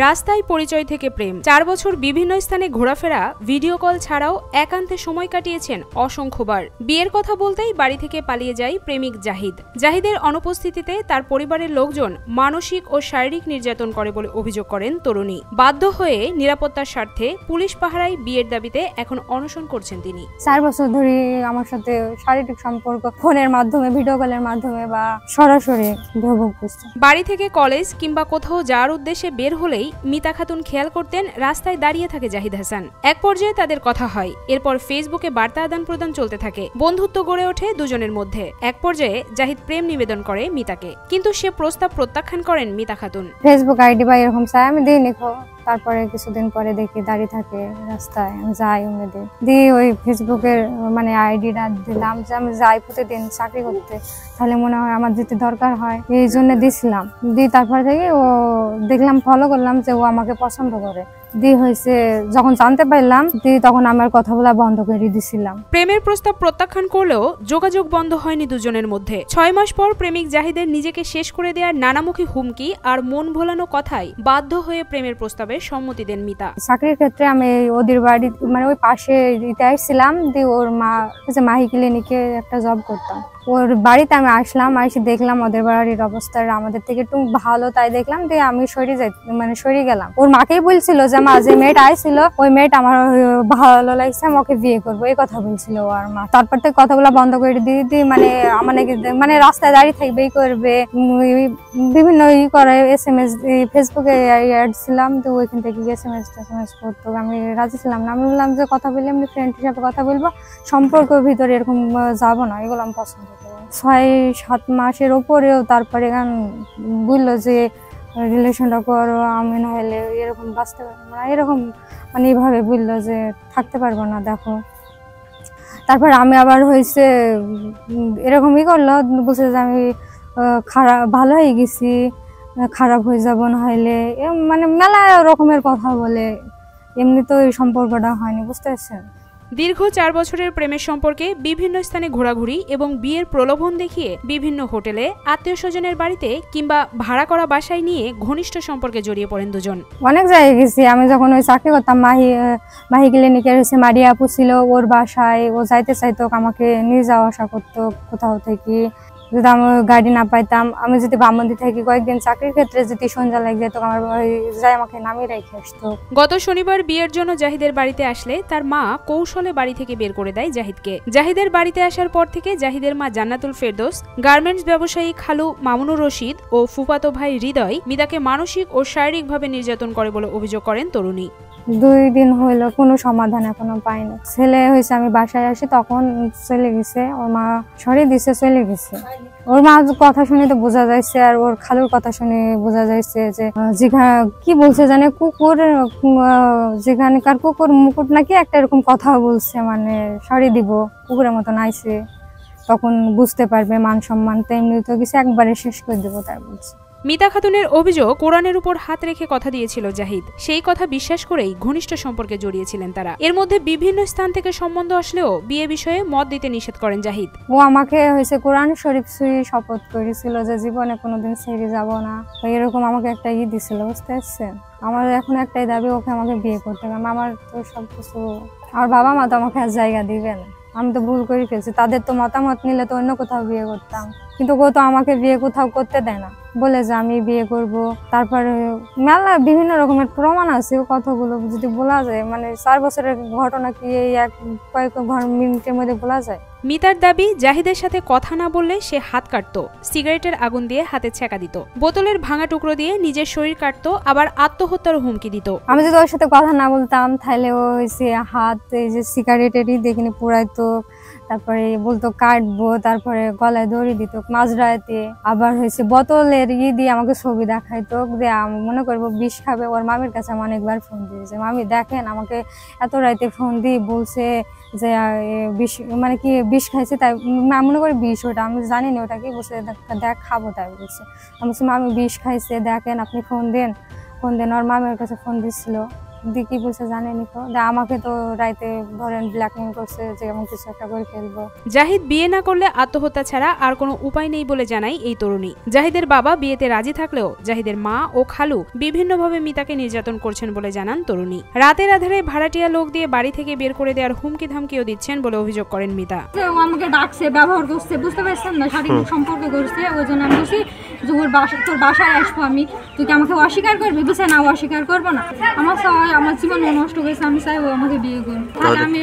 রাস্তায় পরিচয় থেকে প্রেম। 4 বছর বিভিন্ন স্থানে ঘোরাফেরা, ভিডিও কল ছাড়াও একান্তে সময় কাটিয়েছেন অসংখ্যবার। বিয়ের কথা বলতেই বাড়ি থেকে পালিয়ে যায় প্রেমিক জাহিদ। জাহিদের অনুপস্থিতিতে তার পরিবারের লোকজন মানসিক ও শারীরিক নির্যাতন করে বলে অভিযোগ করেন তরুণী। বাধ্য হয়ে নিরাপত্তার স্বার্থে পুলিশ পাহারায় বিয়ের দাবিতে এখন অনশন করছেন তিনি। 4 বছর ধরে আমার সাথে শারীরিক সম্পর্ক ফোনের মাধ্যমে, ভিডিও কলের মাধ্যমে বা সরাসরি ভোগ করছে। বাড়ি থেকে কলেজ কিংবা কোথাও যাওয়ার উদ্দেশ্যে বের হলেই মিতা খাতুন খেয়াল করতেন রাস্তায় দাঁড়িয়ে থাকে জাহিদ হাসান। এক পর্যায়ে তাদের কথা হয়, এরপর ফেসবুকে বার্তা আদান প্রদান চলতে থাকে। বন্ধুত্ব গড়ে ওঠে দুজনের মধ্যে। এক পর্যায়ে জাহিদ প্রেম নিবেদন করে মিতাকে, কিন্তু সে প্রস্তাব প্রত্যাখ্যান করেন মিতা খাতুন। ফেসবুক আইডি বা এরকম চাই আমি দিই নিখো, তারপরে কিছুদিন পরে দেখি দাঁড়িয়ে থাকে রাস্তায়, যাই উনি দিয়ে ওই ফেসবুকের মানে আইডিটা দিলাম যে আমি যাই প্রতিদিন চাকরি করতে, তাহলে মনে হয় আমার যেতে দরকার হয়, এই জন্য দিছিলাম। দিয়ে তারপর থেকে ও দেখলাম, ফলো করলাম যে ও আমাকে পছন্দ করে। দিয়ে হয়েছে যখন জানতে পারলাম, দিয়ে তখন আমার কথা বলা বন্ধ করে দিছিলাম। প্রেমের প্রস্তাব প্রত্যাখ্যান করলেও যোগাযোগ বন্ধ হয়নি দুজনের মধ্যে। 6 মাস পর প্রেমিক জাহিদের নিজেকে শেষ করে দেওয়ার নানামুখী হুমকি আর মন ভোলানো কথায় বাধ্য হয়ে প্রেমের প্রস্তাবে সম্মতি দেন মিতা। চাকরির ক্ষেত্রে আমি ওদের বাড়ি মানে ওই পাশে ছিলাম, দিয়ে ওর মা মাহি ক্লিনিকে একটা জব করতাম। ওর বাড়িতে আমি আসলাম, এসে দেখলাম ওদের বাড়ির অবস্থা আমাদের থেকে একটু ভালো, তাই দেখলাম, দিয়ে আমি সরে গেলাম। ওর মাকেই বলছিল যে মা, যে মেয়েটা আইছিল ওই মেয়েটা আমার ভালো লাগছে, আমি ওকে বিয়ে করবো, এই কথা বলছিল আর মা। তারপর থেকে কথাগুলো বন্ধ করে দিয়ে মানে মানে রাস্তায় দাঁড়িয়ে থাকবে, এই করবে, বিভিন্ন করে SMS ফেসবুকে অ্যাড ছিলাম, তো ওইখান থেকে SMS করতো। আমি রাজি ছিলাম না। আমি বললাম যে কথা বললে এমনি ফ্রেন্ড হিসাবে কথা বলবো, সম্পর্কের ভিতরে এরকম যাবো না, এগুলো আমি পছন্দ করি। 6-7 মাসের ওপরেও তারপরে বললো যে রিলেশনটা করো, আমি না হলে এরকম বাঁচতে পারবো না, এরকম মানে এইভাবে বললো যে থাকতে পারবো না। দেখো তারপর আমি আবার হয়েছে এরকমই করলো, বলছে যে আমি খারাপ ভালো হয়ে গেছি, খারাপ হয়ে যাবো না হলে, মানে মেলা রকমের কথা বলে। এমনি তো এই সম্পর্কটা হয়নি, বুঝতে পারছেন। দীর্ঘ 4 বছরের প্রেমের সম্পর্কে বিভিন্ন স্থানে ঘোরাঘুরি এবং বিয়ের প্রলোভন দেখিয়ে বিভিন্ন হোটেলে, আত্মীয় স্বজনের বাড়িতে কিংবা ভাড়া করা বাসায় নিয়ে ঘনিষ্ঠ সম্পর্কে জড়িয়ে পড়েন দুজন। অনেক জায়গায় গেছি। আমি যখন ওই চাকরি করতাম, মাহি ক্লিনিকের হচ্ছে মারিয়া আপু ছিল, ওর বাসায় ও যাইতে চাইতো, আমাকে নিয়ে যাওয়া আসা করতো কোথাও থেকে। যদি আমি গাড়ি না পাইতাম, আমি যদি বামন্দি থাকি কয়েকদিন চাকরির ক্ষেত্রে, যদি সন্ধ্যা লাগে যেত, আমার যাই আমাকে নামিয়ে রেখে আসতো। গত শনিবার বিয়ের জন্য জাহিদের বাড়িতে আসলে তার মা কৌশলে বাড়ি থেকে বের করে দেয় জাহিদকে। জাহিদের বাড়িতে আসার পর থেকে জাহিদের মা জান্নাতুল ফেরদৌস, গার্মেন্টস ব্যবসায়ী খালু মামুনুর রশিদ ও ফুফাতো ভাই হৃদয় মিতাকে মানসিক ও শারীরিকভাবে নির্যাতন করে বলে অভিযোগ করেন তরুণী। 2 দিন হইলো, কোনো সমাধান এখনো পাইনি। ছেলে হয়েছে আমি বাসায় আসি তখন চলে গেছে, ওর মা সরিয়ে দিছে, চলে গেছে। ওর মা কথা শুনে তো বোঝা যাচ্ছে, আর ওর খালুর কথা শুনে বোঝা যাচ্ছে যে যেখানে কি বলছে জানে, কুকুর যেখানকার কুকুর মুকুট নাকি একটা এরকম কথা বলছে, মানে সরিয়ে দিব, কুকুরের মতন আইছে, তখন বুঝতে পারবে মান সম্মান, তেমনি তো কিছু একবারে শেষ করে দেবো, তাই বলছে। মিতা খাতুনের অভিযোগ, কোরআনের উপর হাত রেখে কথা দিয়েছিল জাহিদ। সেই কথা বিশ্বাস করেই ঘনিষ্ঠ সম্পর্কে জড়িয়েছিলেন তারা। এর মধ্যে বিভিন্ন স্থান থেকে সম্বন্ধ আসলেও বিয়ে বিষয়ে মত দিতে নিষেধ করেন জাহিদ। ও আমাকে হয়েছে কোরআন শরীফ ছুঁয়ে শপথ করেছিল যে জীবনে কোনোদিন ছেড়ে যাব না, এরকম আমাকে একটা দিছিল, বুঝতে পারছেন। আমার এখন একটাই দাবি, ওকে আমাকে বিয়ে করতে হবে। আমার তো সবকিছু, আমার বাবা মা তো আমাকে আর জায়গা দিবে না। আমি তো ভুল করে ফেলছি, তাদের তো মতামত নিলে তো অন্য কোথাও বিয়ে করতাম, কিন্তু ও তো আমাকে বিয়ে কোথাও করতে দেয় না, বলে যে আমি বিয়ে করব। তারপরে মেলা বিভিন্ন রকমের প্রমাণ আছে, কথাগুলো যদি বলা যায়, মানে 4 বছরের ঘটনা কি এই কয়েক মিনিটের মধ্যে বলা যায়। মিতার দাবি, জাহিদের সাথে কথা না বললে সে হাত কাটতো, সিগারেটের আগুন দিয়ে হাতে ছেঁকা দিত, বোতলের ভাঙা টুকরো দিয়ে নিজের শরীর কাটতো, আবার আত্মহত্যার হুমকি দিত। আমি যদি ওর সাথে কথা না বলতাম, তাহলে ও হয়েছে হাত এই যে সিগারেটেরই দেখিনি পুরাইতো, তারপরে বলতো কাটবো, তারপরে গলায় দড়ি দিত মাঝরাতে, আবার হয়েছে বোতলের দিয়ে আমাকে ছবি দেখাইতো, মনে করবো বিষ খাবে। ওর মামির কাছে আমি অনেকবার ফোন দিয়েছে, মামি দেখেন আমাকে এত রাতে ফোন দিয়ে বলছে যে বিষ, মানে কি বিষ খাইছে, তাই মনে করি বিষ, ওটা আমি জানি না ওটা কি, বলছে দেখ খাবো, তাই বলছে। আমি বলছি মামি বিষ খাইছে, দেখেন আপনি ফোন দেন। ওর মামির কাছে ফোন দিচ্ছিল, দিয়ে কি বলছে জানেনি তো, আমাকে তো রাইতে ধরেন ব্ল্যাকমেল করছে যে এমন কিছু একটা করে ফেলবো। জাহিদ বিয়ে না করলে আত্মহত্যা ছাড়া আর কোনো উপায় নেই বলে জানায় এই তরুণী। জাহিদের বাবা বিয়েতে রাজি থাকলেও জাহিদের মা ও খালু বিভিন্নভাবে মিতাকে নির্যাতন করছেন বলে জানান তরুণী। রাতের আধারে ভাড়াটিয়া লোক দিয়ে বাড়ি থেকে বের করে দেওয়ার হুমকি ধামকিও দিচ্ছেন বলে অভিযোগ করেন মিতা। আমাকে ডাকছে, ব্যবহার করছে, বুঝতে পারছেন না, শারীরিক সম্পর্ক করছে। ওই জন্য আমি বলছি তোর বাসায় আসবো আমি, তুই কি আমাকে অস্বীকার করবি? বলছে না, অস্বীকার করবো না। আমার জীবন নষ্ট হয়েছে, আমি চাইবো আমাকে বিয়ে করবো, তাহলে আমি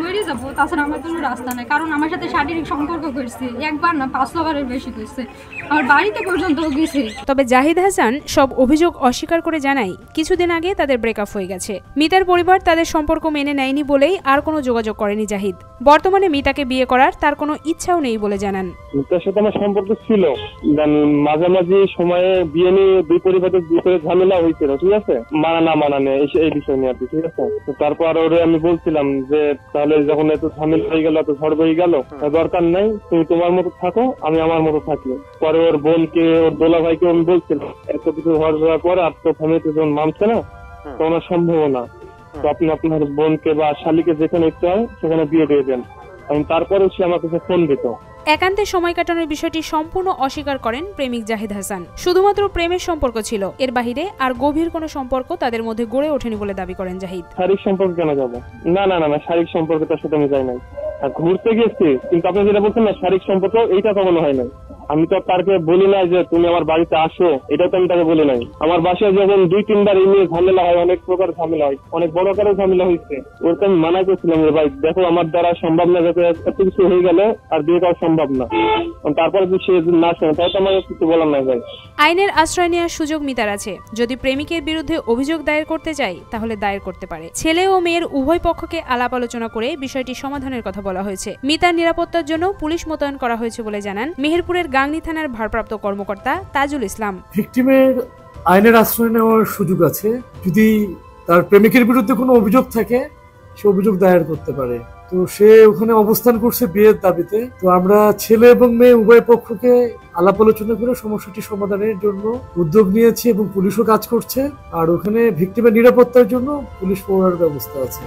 মরে যাবো। তাছাড়া আমার কোনো রাস্তা নেই, কারণ আমার সাথে শারীরিক সম্পর্ক করছে, একবার না 500 বারের বেশি করছে, আমার বাড়িতে পর্যন্ত গেছে। তবে জাহিদ হাসান সব অভিযোগ অস্বীকার করে জানায় কিছুদিন আগে তাদের ব্রেকআপ হয়ে গেছে। মিতার পরিবার তাদের সম্পর্ক মেনে নেয়নি বলেই আর কোনো যোগাযোগ করেনি জাহিদ। বর্তমানে মিতাকে বিয়ে করার তার কোনো ইচ্ছাও নেই বলে জানান। মিতার সাথে আমার সম্পর্ক ছিল, মাঝামাঝি সময়ে বিয়ে নিয়ে দুই পরিবারের ভিতরে ঝামেলা হয়েছিল, ঠিক আছে, মানা নেই এই বিষয় নিয়ে আর কি, ঠিক আছে। তারপর ওরে আমি বলছিলাম যে তাহলে যখন এত ঝামেলা হয়ে গেল, এত ঝড় হয়ে গেল, দরকার নাই, তুমি তোমার মতো থাকো, আমি আমার মতো থাকি। পরে ওর বোনকে, ওর দোলা ভাইকে আমি বলছিলাম এত কিছু হওয়ার পর আর তো ফ্যামিলিতে যখন মানছে না, তো ওনার সম্ভব না, তো আপনি আপনার বোনকে বা শালিকে যেখানে ইচ্ছা হয় সেখানে বিয়ে দিয়ে দেন। তারপরেও সে আমার কাছে ফোন দিত। একান্তে সময় কাটানোর বিষয়টি সম্পূর্ণ অস্বীকার করেন প্রেমিক জাহিদ হাসান। শুধুমাত্র প্রেমের সম্পর্ক ছিল, এর বাহিরে আর গভীর কোনো সম্পর্ক তাদের মধ্যে গড়ে ওঠেনি বলে দাবি করেন জাহিদ। শারীরিক সম্পর্ক কেন যাবো? না, শারীরিক সম্পর্ক তার সাথে আমি যাই নাই, ঘুরতে গেছি, কিন্তু আপনি যেটা বলছেন না শারীরিক সম্পর্ক, এইটা কখনো হয় নাই। আমি তো তাকে বলি নাই যে তুমি আমার বাড়িতে আসো, এটা তো আমি তাকে বলি নাই। আমার বাসায় যখন 2-3 বার এই নিয়ে ঝামেলা হয়, অনেক প্রকার ঝামেলা হয়, অনেক বড় আকারের ঝামেলা হয়েছে, ওরকে আমি মানা করছিলাম যে ভাই দেখো আমার দ্বারা সম্ভব না, যাতে এত কিছু হয়ে গেলে আর বিয়ে করা সম্ভব না। তারপরে যদি সে না শোনে তাহলে তো আমার কিছু বলার নাই ভাই। আইনের আশ্রয় নেওয়ার সুযোগ মিতার আছে। যদি প্রেমিকের বিরুদ্ধে অভিযোগ দায়ের করতে চায় তাহলে দায়ের করতে পারে। ছেলে ও মেয়ের উভয় পক্ষকে আলাপ আলোচনা করে বিষয়টি সমাধানের কথা বলা হয়েছে। মিতার নিরাপত্তার জন্য পুলিশ মোতায়েন করা হয়েছে বলে জানান মেহেরপুরের গাংনী থানার ভারপ্রাপ্ত কর্মকর্তা তাজুল ইসলাম। ভিকটিমের আইনের আশ্রয় নেওয়ার সুযোগ আছে। যদি তার প্রেমিকের বিরুদ্ধে কোনো অভিযোগ থাকে সে অভিযোগ দায়ের করতে পারে। তো সে ওখানে অবস্থান করছে বিয়ের দাবিতে। তো আমরা ছেলে এবং মেয়ে উভয় পক্ষকে আলাপ আলোচনা করে সমস্যাটি সমাধানের জন্য উদ্যোগ নিয়েছি এবং পুলিশও কাজ করছে। আর ওখানে ভিকটিমের নিরাপত্তার জন্য পুলিশ পাওয়ার ব্যবস্থা আছে।